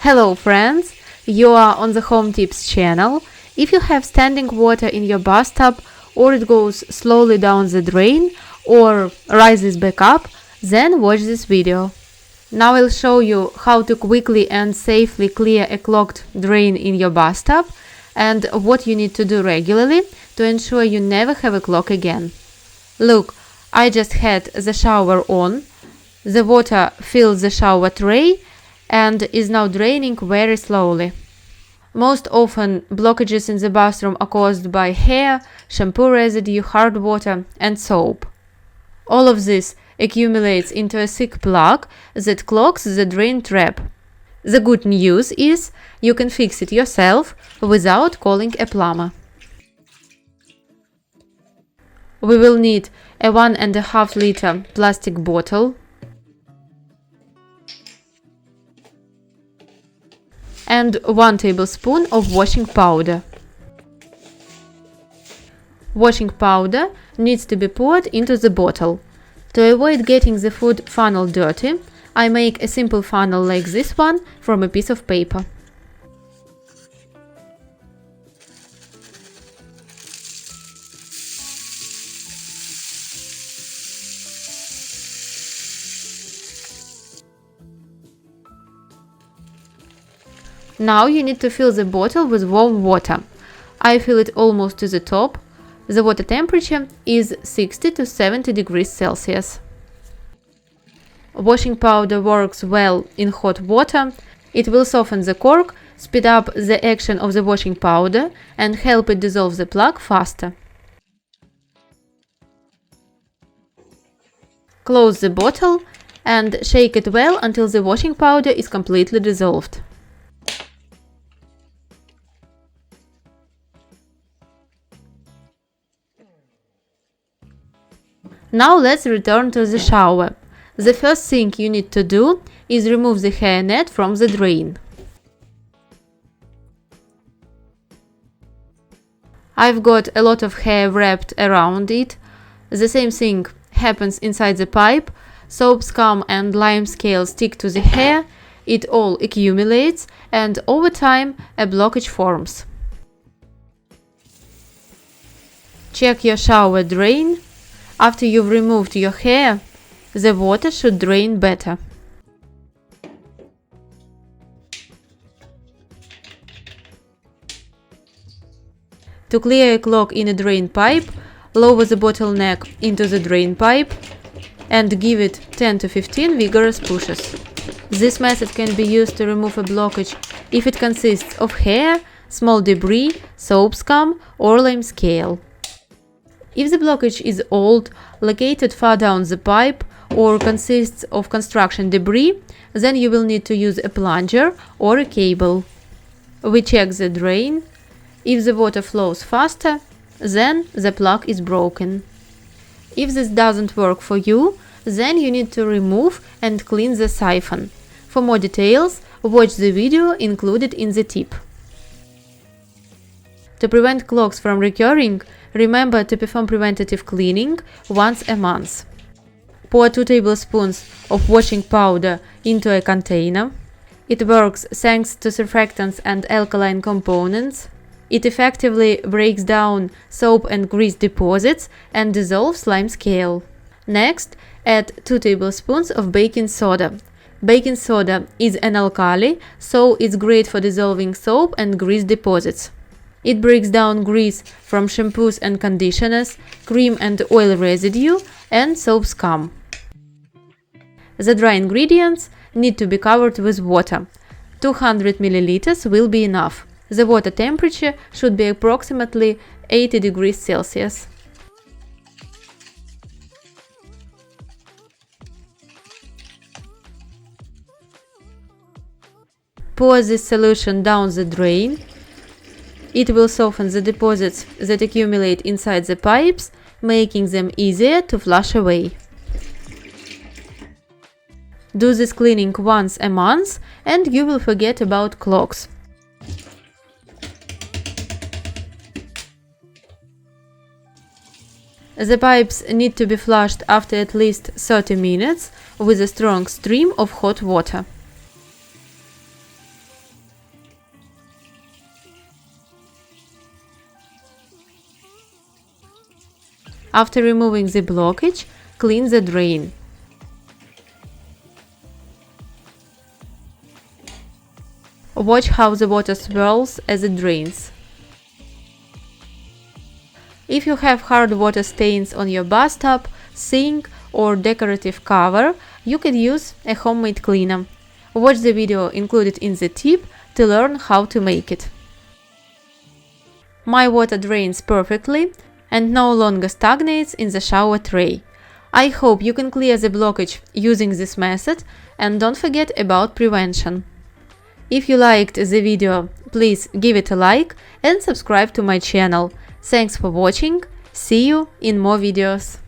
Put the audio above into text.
Hello friends, you are on the Home Tips channel. If you have standing water in your bathtub or it goes slowly down the drain or rises back up, then watch this video. Now I'll show you how to quickly and safely clear a clogged drain in your bathtub and what you need to do regularly to ensure you never have a clog again. Look, I just had the shower on. The water fills the shower tray and is now draining very slowly. Most often, blockages in the bathroom are caused by hair, shampoo residue, hard water, and soap. All of this accumulates into a thick plug that clogs the drain trap. The good news is you can fix it yourself without calling a plumber. We will need a 1.5 liter plastic bottle and 1 tablespoon of washing powder. Washing powder needs to be poured into the bottle. To avoid getting the food funnel dirty, I make a simple funnel like this one from a piece of paper. Now you need to fill the bottle with warm water. I fill it almost to the top. The water temperature is 60 to 70 degrees Celsius. Washing powder works well in hot water. It will soften the cork, speed up the action of the washing powder, and help it dissolve the plug faster. Close the bottle and shake it well until the washing powder is completely dissolved. Now let's return to the shower. The first thing you need to do is remove the hairnet from the drain. I've got a lot of hair wrapped around it. The same thing happens inside the pipe. Soap, scum and lime scale stick to the hair. It all accumulates and over time a blockage forms. Check your shower drain. After you've removed your hair, the water should drain better. To clear a clog in a drain pipe, lower the bottleneck into the drain pipe and give it 10 to 15 vigorous pushes. This method can be used to remove a blockage if it consists of hair, small debris, soap scum or lime scale. If the blockage is old, located far down the pipe, or consists of construction debris, then you will need to use a plunger or a cable. We check the drain. If the water flows faster, then the plug is broken. If this doesn't work for you, then you need to remove and clean the siphon. For more details, watch the video included in the tip. To prevent clogs from recurring, remember to perform preventative cleaning once a month. Pour 2 tablespoons of washing powder into a container. It works thanks to surfactants and alkaline components. It effectively breaks down soap and grease deposits and dissolves lime scale. Next, add 2 tablespoons of baking soda. Baking soda is an alkali, so it's great for dissolving soap and grease deposits. It breaks down grease from shampoos and conditioners, cream and oil residue, and soap scum. The dry ingredients need to be covered with water. 200 milliliters will be enough. The water temperature should be approximately 80 degrees Celsius. Pour this solution down the drain. It will soften the deposits that accumulate inside the pipes, making them easier to flush away. Do this cleaning once a month and you will forget about clogs. The pipes need to be flushed after at least 30 minutes with a strong stream of hot water. After removing the blockage, clean the drain. Watch how the water swirls as it drains. If you have hard water stains on your bathtub, sink or decorative cover, you can use a homemade cleaner. Watch the video included in the tip to learn how to make it. My water drains perfectly and no longer stagnates in the shower tray. I hope you can clear the blockage using this method, and don't forget about prevention. If you liked the video, please give it a like and subscribe to my channel. Thanks for watching. See you in more videos.